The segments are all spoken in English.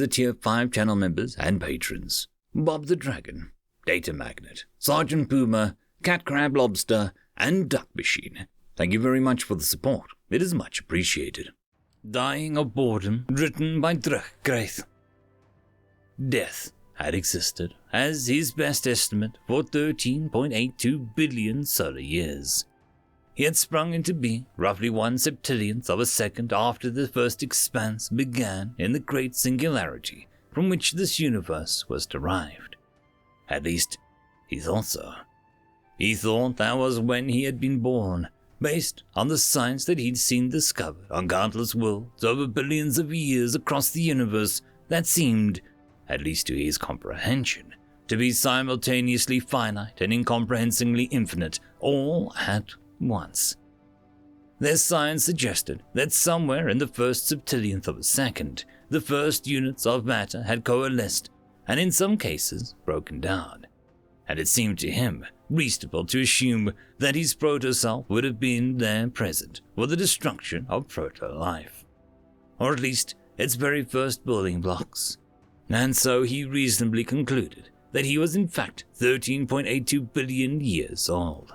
the Tier 5 channel members and patrons: Bob the Dragon, Datamagnet, Sergeant Puma, Cat Crab Lobster, and Duck Machine. Thank you very much for the support. It is much appreciated. Dying of Boredom, written by DracheGraethe. Death had existed as his best estimate for 13.82 billion solar years. He had sprung into being roughly 1/70th of a second after the first expanse began in the great singularity from which this universe was derived. At least, he thought so. He thought that was when he had been born, based on the science that he'd seen discovered on countless worlds over billions of years across the universe that seemed, at least to his comprehension, to be simultaneously finite and incomprehensibly infinite all at once. Their science suggested that somewhere in the first septillionth of a second, the first units of matter had coalesced and in some cases broken down, and it seemed to him reasonable to assume that his proto-self would have been there present for the destruction of proto-life, or at least its very first building blocks, and so he reasonably concluded that he was in fact 13.82 billion years old.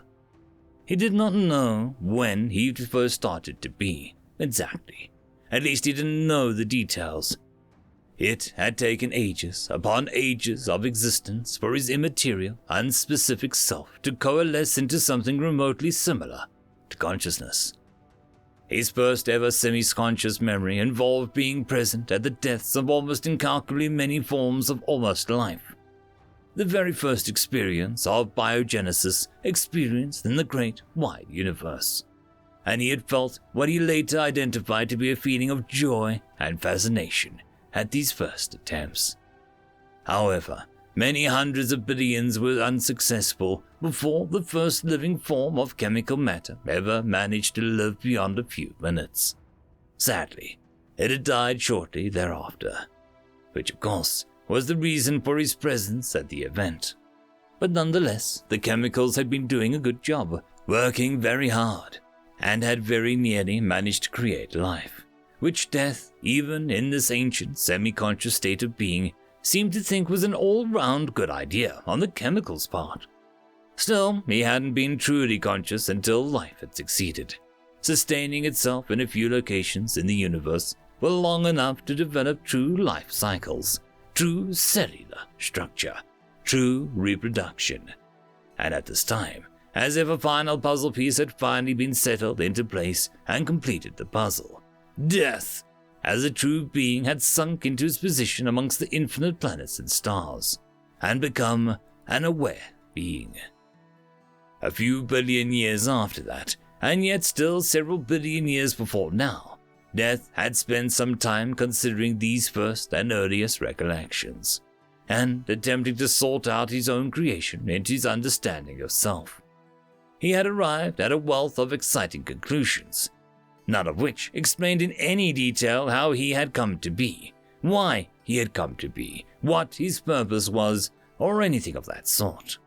He did not know when he first started to be, exactly. At least he didn't know the details. It had taken ages upon ages of existence for his immaterial, unspecific self to coalesce into something remotely similar to consciousness. His first ever semi-conscious memory involved being present at the deaths of almost incalculably many forms of almost life. The very first experience of biogenesis experienced in the great wide universe. And he had felt what he later identified to be a feeling of joy and fascination at these first attempts. However, many hundreds of billions were unsuccessful before the first living form of chemical matter ever managed to live beyond a few minutes. Sadly, it had died shortly thereafter, which of course was the reason for his presence at the event. But nonetheless, the chemicals had been doing a good job, working very hard, and had very nearly managed to create life, which death, even in this ancient semi-conscious state of being, seemed to think was an all-round good idea on the chemicals' part. Still, he hadn't been truly conscious until life had succeeded, sustaining itself in a few locations in the universe for long enough to develop true life cycles, true cellular structure, true reproduction. And at this time, as if a final puzzle piece had finally been settled into place and completed the puzzle, death, as a true being, had sunk into its position amongst the infinite planets and stars, and become an aware being. A few billion years after that, and yet still several billion years before now, Death had spent some time considering these first and earliest recollections, and attempting to sort out his own creation into his understanding of self. He had arrived at a wealth of exciting conclusions, none of which explained in any detail how he had come to be, why he had come to be, what his purpose was, or anything of that sort,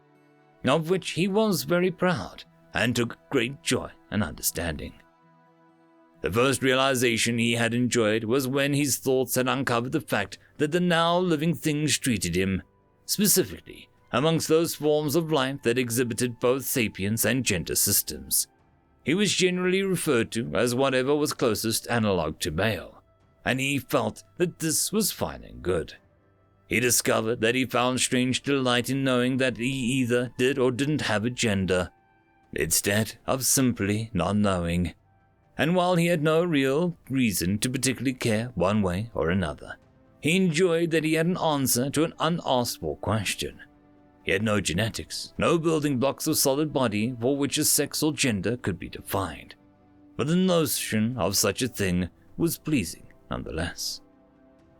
of which he was very proud and took great joy in understanding. The first realization he had enjoyed was when his thoughts had uncovered the fact that the now living things treated him, specifically amongst those forms of life that exhibited both sapience and gender systems. He was generally referred to as whatever was closest analog to male, and he felt that this was fine and good. He discovered that he found strange delight in knowing that he either did or didn't have a gender, instead of simply not knowing. And while he had no real reason to particularly care one way or another, he enjoyed that he had an answer to an unasked for question. He had no genetics, no building blocks of solid body for which a sex or gender could be defined, but the notion of such a thing was pleasing nonetheless.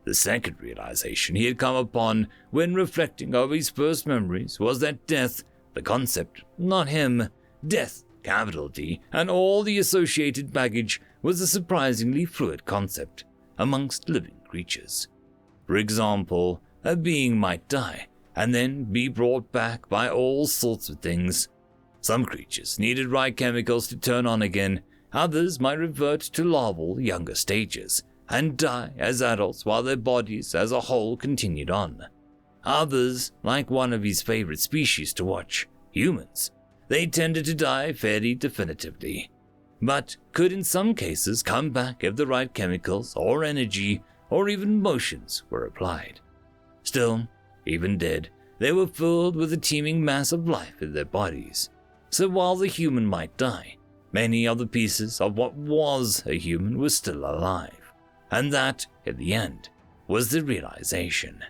The second realization he had come upon when reflecting over his first memories was that death, the concept, not him, death, capital D, and all the associated baggage, was a surprisingly fluid concept amongst living creatures. For example, a being might die and then be brought back by all sorts of things. Some creatures needed right chemicals to turn on again, others might revert to larval younger stages, and die as adults while their bodies as a whole continued on. Others, like one of his favorite species to watch, humans, they tended to die fairly definitively, but could in some cases come back if the right chemicals or energy or even motions were applied. Still, even dead, they were filled with a teeming mass of life in their bodies. So while the human might die, many of the pieces of what was a human were still alive. And that, in the end, was the realization.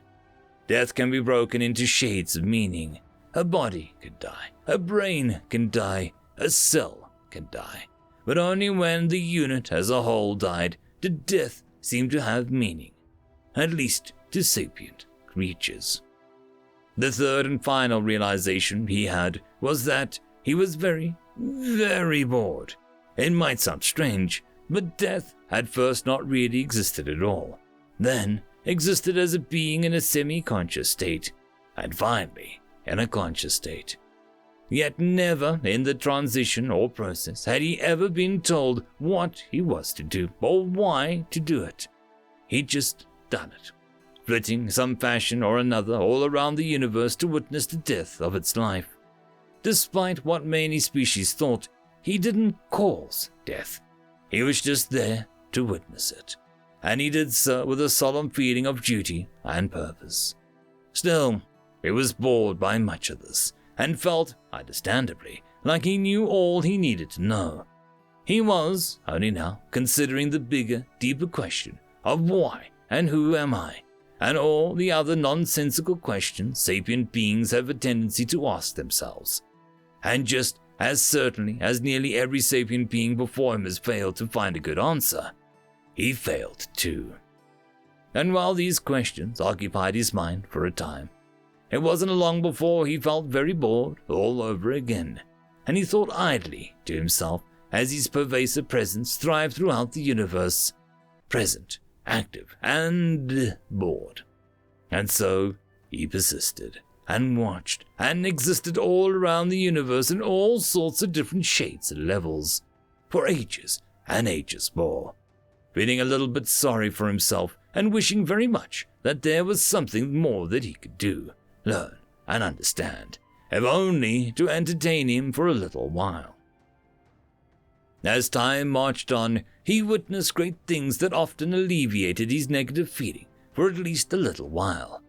Death can be broken into shades of meaning. A body can die, a brain can die, a cell can die. But only when the unit as a whole died did death seem to have meaning, at least to sapient creatures. The third and final realization he had was that he was very, very bored. It might sound strange, but death had first not really existed at all, then existed as a being in a semi-conscious state, and finally in a conscious state. Yet never in the transition or process had he ever been told what he was to do or why to do it. He'd just done it, flitting some fashion or another all around the universe to witness the death of its life. Despite what many species thought, he didn't cause death. He was just there to witness it, and he did so with a solemn feeling of duty and purpose. Still, he was bored by much of this, and felt, understandably, like he knew all he needed to know. He was, only now, considering the bigger, deeper question of why and who am I, and all the other nonsensical questions sapient beings have a tendency to ask themselves. And just as certainly as nearly every sapient being before him has failed to find a good answer, he failed too. And while these questions occupied his mind for a time, it wasn't long before he felt very bored all over again, and he thought idly to himself as his pervasive presence thrived throughout the universe, present, active, and bored. And so he persisted, and watched, and existed all around the universe in all sorts of different shades and levels, for ages and ages more, feeling a little bit sorry for himself and wishing very much that there was something more that he could do, learn, and understand, if only to entertain him for a little while. As time marched on, he witnessed great things that often alleviated his negative feeling for at least a little while.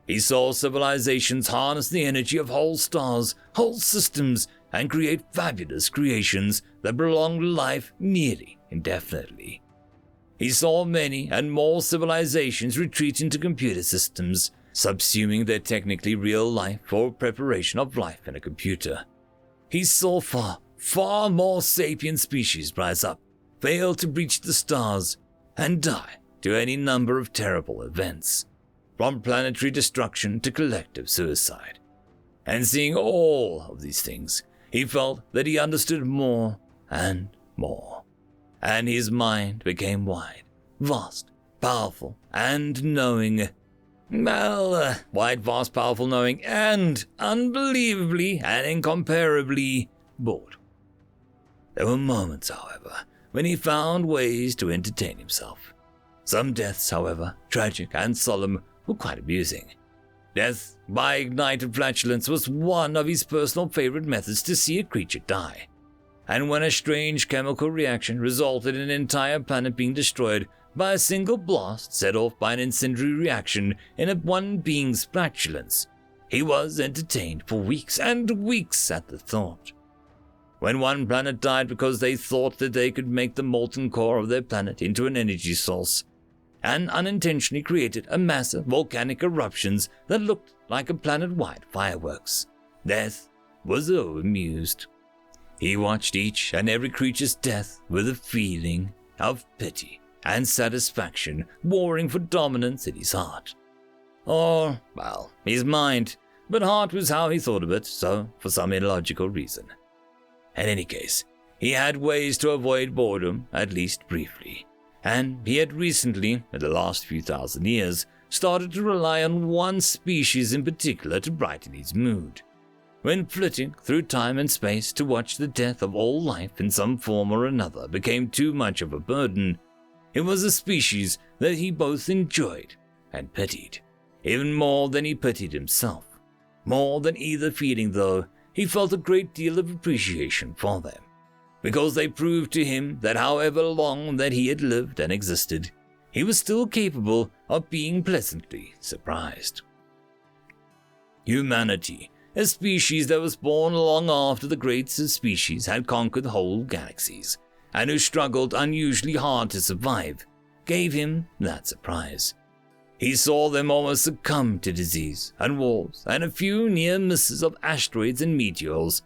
He saw civilizations harness the energy of whole stars, whole systems, and create fabulous creations that prolonged life nearly indefinitely. He saw many and more civilizations retreat into computer systems, subsuming their technically real life for preparation of life in a computer. He saw far more sapient species rise up, fail to breach the stars, and die to any number of terrible events, from planetary destruction to collective suicide. And seeing all of these things, he felt that he understood more and more, and his mind became wide, vast, powerful, and knowing. Wide, vast, powerful, knowing, and unbelievably and incomparably bored. There were moments, however, when he found ways to entertain himself. Some deaths, however, tragic and solemn, were quite amusing. Death by ignited flatulence was one of his personal favorite methods to see a creature die. And when a strange chemical reaction resulted in an entire planet being destroyed by a single blast set off by an incendiary reaction in one being's flatulence, he was entertained for weeks and weeks at the thought. When one planet died because they thought that they could make the molten core of their planet into an energy source, and unintentionally created a massive volcanic eruptions that looked like a planet-wide fireworks, Death was so amused. He watched each and every creature's death with a feeling of pity and satisfaction warring for dominance in his heart. Or, well, his mind, but heart was how he thought of it, so for some illogical reason. In any case, he had ways to avoid boredom, at least briefly, and he had recently, in the last few thousand years, started to rely on one species in particular to brighten his mood. When flitting through time and space to watch the death of all life in some form or another became too much of a burden, It was a species that he both enjoyed and pitied, even more than he pitied himself. More than either feeling, though, he felt a great deal of appreciation for them, because they proved to him that however long that he had lived and existed, he was still capable of being pleasantly surprised. Humanity, a species that was born long after the greats of species had conquered whole galaxies, and who struggled unusually hard to survive, gave him that surprise. He saw them almost succumb to disease and wars and a few near misses of asteroids and meteors,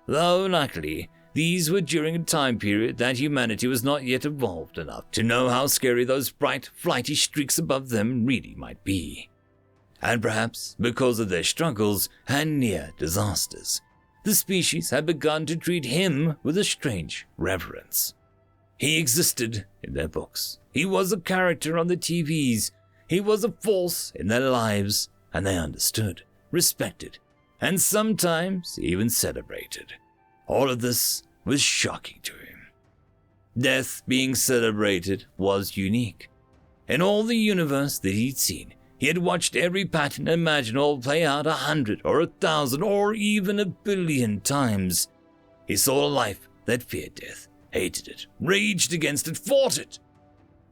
though luckily these were during a time period that humanity was not yet evolved enough to know how scary those bright, flighty streaks above them really might be. And perhaps because of their struggles and near disasters, the species had begun to treat him with a strange reverence. He existed in their books. He was a character on the TVs. He was a force in their lives, and they understood, respected, and sometimes even celebrated. All of this was shocking to him. Death being celebrated was unique. In all the universe that he'd seen, he had watched every pattern imaginable play out 100 or 1,000 or even 1,000,000,000 times. He saw a life that feared death, hated it, raged against it, fought it.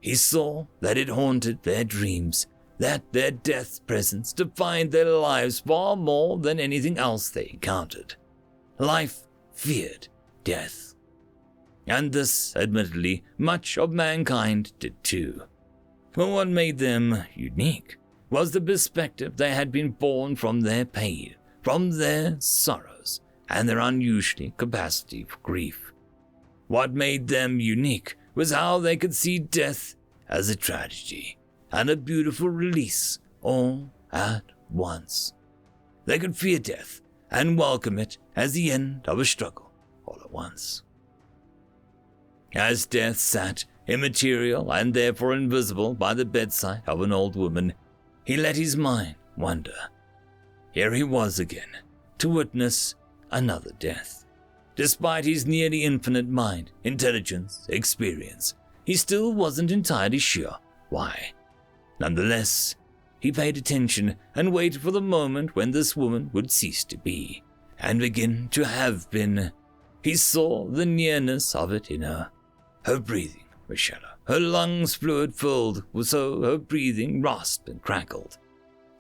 He saw that it haunted their dreams, that their death's presence defined their lives far more than anything else they encountered. Life feared death. And this, admittedly, much of mankind did too. But what made them unique was the perspective they had been born from their pain, from their sorrows, and their unusual capacity for grief. What made them unique was how they could see death as a tragedy and a beautiful release all at once. They could fear death and welcome it as the end of a struggle all at once. As death sat, immaterial and therefore invisible, by the bedside of an old woman, he let his mind wander. Here he was again, to witness another death. Despite his nearly infinite mind, intelligence, experience, he still wasn't entirely sure why. Nonetheless, he paid attention and waited for the moment when this woman would cease to be, and begin to have been. He saw the nearness of it in her. Her breathing was shallow. Her lungs fluid filled, so her breathing rasped and crackled.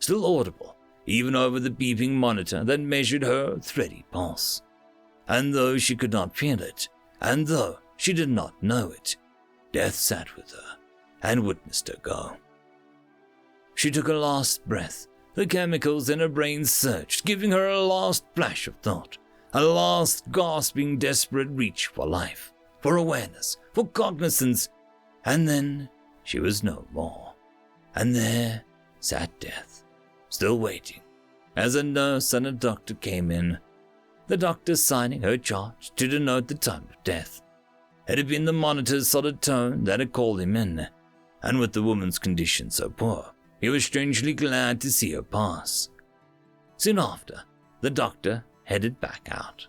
Still audible, even over the beeping monitor that measured her thready pulse. And though she could not feel it, and though she did not know it, death sat with her and witnessed her go. She took a last breath. The chemicals in her brain surged, giving her a last flash of thought, a last gasping, desperate reach for life, for awareness, for cognizance, and then she was no more. And there sat death, still waiting, as a nurse and a doctor came in, the doctor signing her charge to denote the time of death. It had been the monitor's solid tone that had called him in, and with the woman's condition so poor, he was strangely glad to see her pass. Soon after, the doctor headed back out,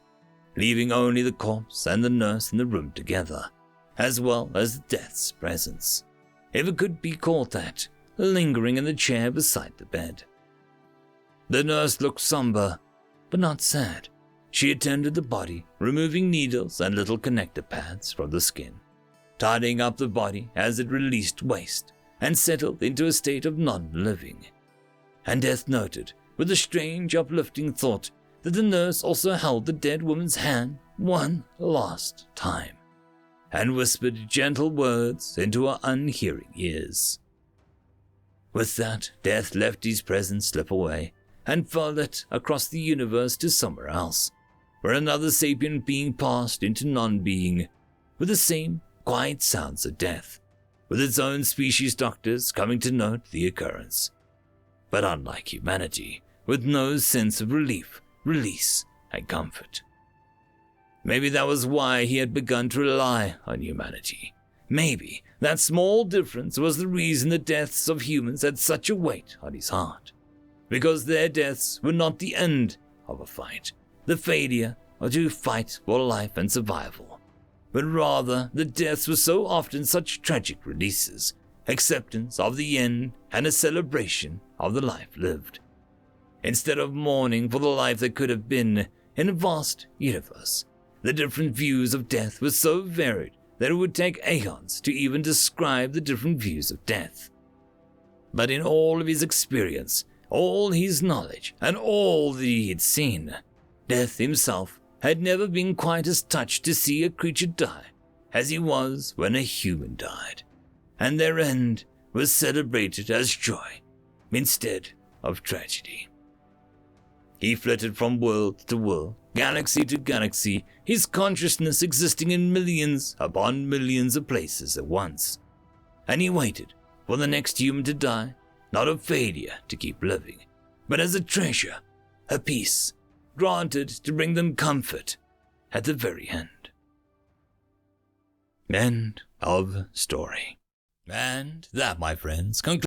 leaving only the corpse and the nurse in the room together, as well as death's presence, if it could be called that, lingering in the chair beside the bed. The nurse looked somber, but not sad. She attended the body, removing needles and little connector pads from the skin, tidying up the body as it released waste and settled into a state of non-living. And Death noted, with a strange uplifting thought, that the nurse also held the dead woman's hand one last time, and whispered gentle words into her unhearing ears. With that, Death left his presence slip away and followed across the universe to somewhere else, where another sapient being passed into non-being, with the same quiet sounds of death, with its own species doctors coming to note the occurrence. But unlike humanity, with no sense of relief, release, and comfort. Maybe that was why he had begun to rely on humanity. Maybe that small difference was the reason the deaths of humans had such a weight on his heart. Because their deaths were not the end of a fight, the failure to fight for life and survival, but rather that deaths were so often such tragic releases, acceptance of the end, and a celebration of the life lived. Instead of mourning for the life that could have been in a vast universe, the different views of death were so varied that it would take aeons to even describe the different views of death. But in all of his experience, all his knowledge, and all that he had seen, Death himself had never been quite as touched to see a creature die as he was when a human died, and their end was celebrated as joy instead of tragedy. He flitted from world to world, galaxy to galaxy, his consciousness existing in millions upon millions of places at once. And he waited for the next human to die, not a failure to keep living, but as a treasure, a peace, granted to bring them comfort at the very end. End of story. And that, my friends, concludes